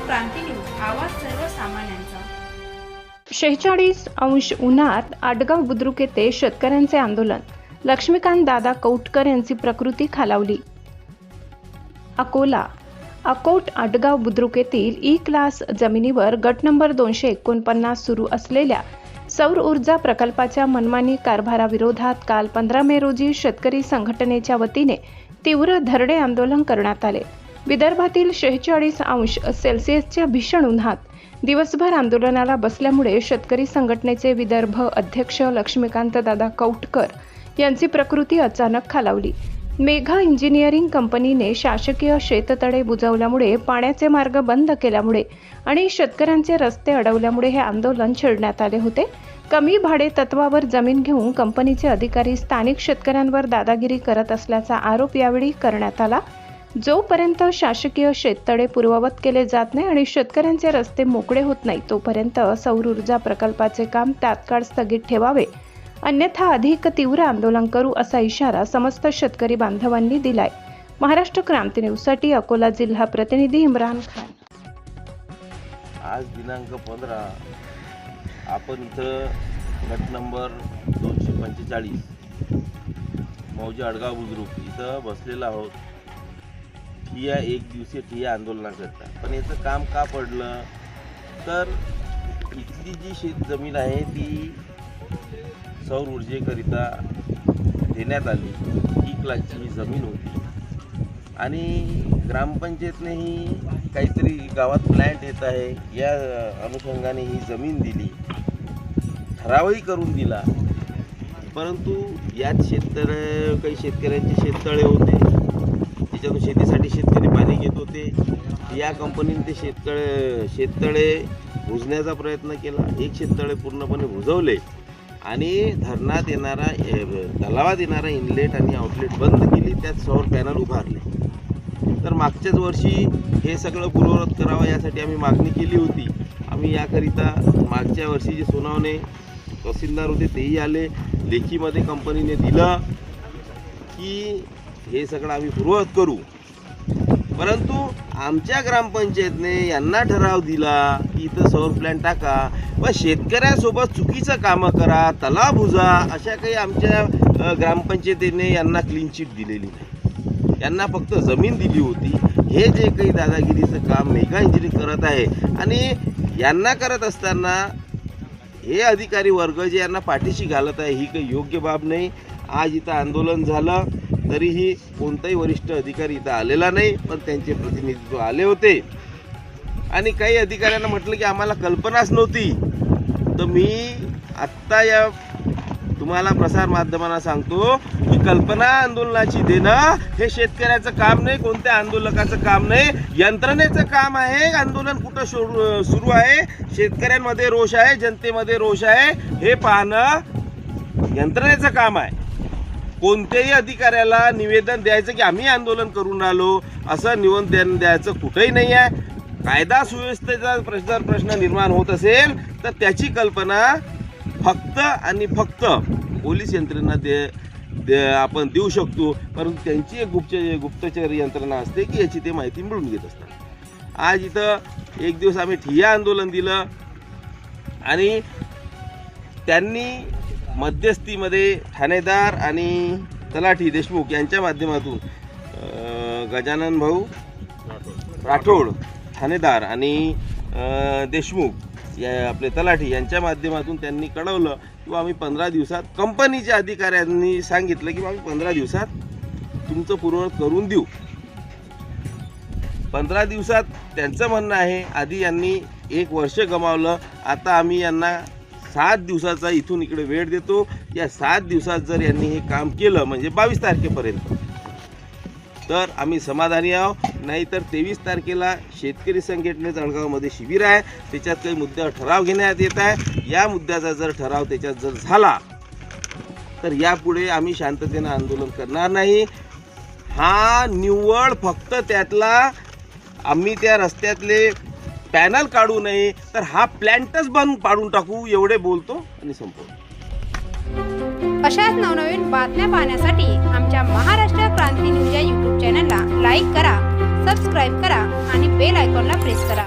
क्रांती news, आवाज सर्वसामान्यांचा। 46° उन्हात आडगाव बुद्रुक येथे शेतकऱ्यांचे आंदोलन। लक्ष्मीकांत दादा कौटकर यांची प्रकृती खालावली। अकोला अकोट आडगाव बुद्रुक येथील ई क्लास जमिनीवर गट नंबर 249 सुरू असलेल्या सौर ऊर्जा प्रकल्पाच्या मनमानी कारभाराविरोधात काल 15 मे रोजी शेतकरी संघटनेच्या वतीने तीव्र धरणे आंदोलन करण्यात आले। विदर्भातील 46°C भीषण उन्हात दिवसभर आंदोलनाला बसल्यामुळे शेतकरी संघटनेचे विदर्भ अध्यक्ष लक्ष्मीकांत दादा कौटकर यांची प्रकृती अचानक खालावली। मेघा इंजिनिअरिंग कंपनीने शासकीय शेततळे बुजवल्यामुळे, पाण्याचे मार्ग बंद केल्यामुळे आणि शेतकऱ्यांचे रस्ते अडवल्यामुळे हे आंदोलन छेडण्यात आले होते। कमी भाडे तत्वावर जमीन घेऊन कंपनीचे अधिकारी स्थानिक शेतकऱ्यांवर दादागिरी करत असल्याचा आरोप यावेळी करण्यात आला। जोपर्यंत शासकीय शेततळे पूर्ववत केले जात नाही आणि शेतकऱ्यांचे रस्ते मोकळे होत नाही तोपर्यंत सौर ऊर्जा प्रकल्पाचे काम तात्काळ स्थगित ठेवावे, अन्यथा अधिक तीव्र आंदोलन करू असा इशारा समस्त शेतकरी बांधवांनी दिलाय। महाराष्ट्र क्रांती न्यूजसाठी अकोला जिल्हा प्रतिनिधी इम्रान खान। आज दिनांक 15 आपण इथं गट नंबर 245 मौजे आडगाव बुद्रुक इथं बसलेला आहोत। ठिय्या एक दिवसीय ठिय्या आंदोलनाकरता। पण याचं काम का पडलं तर इथली जी शेत जमीन आहे ती सौर ऊर्जेकरिता देण्यात आली। ई क्लासची ही जमीन होती आणि ग्रामपंचायतने ही काहीतरी गावात प्लॅन्ट येत आहे या अनुषंगाने ही जमीन दिली, ठरावही करून दिला। परंतु यात काही शेतकऱ्यांचे शेततळे होते, त्याच्यातून शेतीसाठी शेतकरी पाणी घेत होते। या कंपनीने ते शेततळे बुजण्याचा प्रयत्न केला। एक शेततळे पूर्णपणे बुजवले आणि धरणात येणारा तलावात येणारा इनलेट आणि आउटलेट बंद केली, त्यात सौर पॅनल उभारले। तर मागच्याच वर्षी हे सगळं पूर्ववत करावं यासाठी आम्ही मागणी केली होती। आम्ही याकरिता मागच्या वर्षी जे सुनावणे तहसीलदार होते तेही आले, लेखीमध्ये कंपनीने दिलं की हे सगळं आम्ही पूर्ववत करू। परंतु आमच्या ग्रामपंचायतने यांना ठराव दिला की इथं सौर प्लॅन्ट टाका व शेतकऱ्यासोबत चुकीचं कामं करा, तलाव बुजा, अशा काही आमच्या ग्रामपंचायतीने यांना क्लीन चिट दिलेली नाही। यांना फक्त जमीन दिली होती। हे जे काही दादागिरीचं काम मेघा इंजिनिअरिंग करत आहे आणि यांना करत असताना हे अधिकारी वर्ग जे यांना पाठीशी घालत आहे, ही काही योग्य बाब नाही। आज इथं आंदोलन झालं तरीही कोणताही वरिष्ठ अधिकारी इथं आलेला नाही, पण त्यांचे प्रतिनिधित्व आले होते आणि काही अधिकाऱ्यांना म्हटलं की आम्हाला कल्पनाच नव्हती। तर मी आत्ता या तुम्हाला प्रसार माध्यमांना सांगतो की कल्पना आंदोलनाची देणं हे शेतकऱ्याचं काम नाही, कोणत्या आंदोलकाचं काम नाही, यंत्रणेचं काम आहे। आंदोलन कुठं सुरू आहे, शेतकऱ्यांमध्ये रोष आहे, जनतेमध्ये रोष आहे, हे पाहणं यंत्रणेचं काम आहे। कोणत्याही अधिकाऱ्याला निवेदन द्यायचं की आम्ही आंदोलन करून राहिलो असं निवेदन द्यायचं कुठेही नाही आहे। कायदा सुव्यवस्थेचा प्रश्न निर्माण होत असेल तर त्याची कल्पना फक्त आणि फक्त पोलीस यंत्रणा आपण देऊ शकतो, परंतु त्यांची एक गुप्तचर यंत्रणा असते की याची ते माहिती मिळवून घेत असतात। आज इथं एक दिवस आम्ही ठिय्या आंदोलन दिलं आणि त्यांनी मध्यस्थीमध्ये ठाणेदार आणि तलाठी देशमुख यांच्या माध्यमातून गजानन भाऊ राठोड ठाणेदार आणि देशमुख या आपले तलाठी यांच्या माध्यमातून त्यांनी कळवलं की आम्ही 15 दिवसात, कंपनीच्या अधिकाऱ्यांनी सांगितलं की आम्ही 15 दिवसात तुमचं पूर्ववत करून देऊ। 15 दिवसात त्यांचं म्हणणं आहे, आधी यांनी 1 वर्ष गमावलं, आता आम्ही यांना 7 दिवसाचा इथून इकडे वेळ देतो। या 7 दिवसात जर यांनी हे काम केलं म्हणजे 22 तारखेपर्यंत तर आम्ही समाधानी आहोत, नाहीतर 23 तारखेला शेतकरी संघटनेचं आडगावमध्ये शिबिर आहे, त्याच्यात काही मुद्द्यावर ठराव घेण्यात येत आहे। या मुद्द्याचा जर ठराव त्याच्यात जर झाला तर यापुढे आम्ही शांततेनं आंदोलन करणार नाही। हा निव्वळ फक्त त्यातला आम्ही त्या रस्त्यातले पॅनल काढू नये तर हा प्लॅन्टच बंद पाडून टाकू, एवढे बोलतो आणि संपवतो। अशाच नवनवीन बातम्या पाहण्यासाठी आमच्या महाराष्ट्र क्रांती न्यूज या YouTube चॅनलला लाईक करा, सबस्क्राईब करा आणि बेल आयकॉनला प्रेस करा।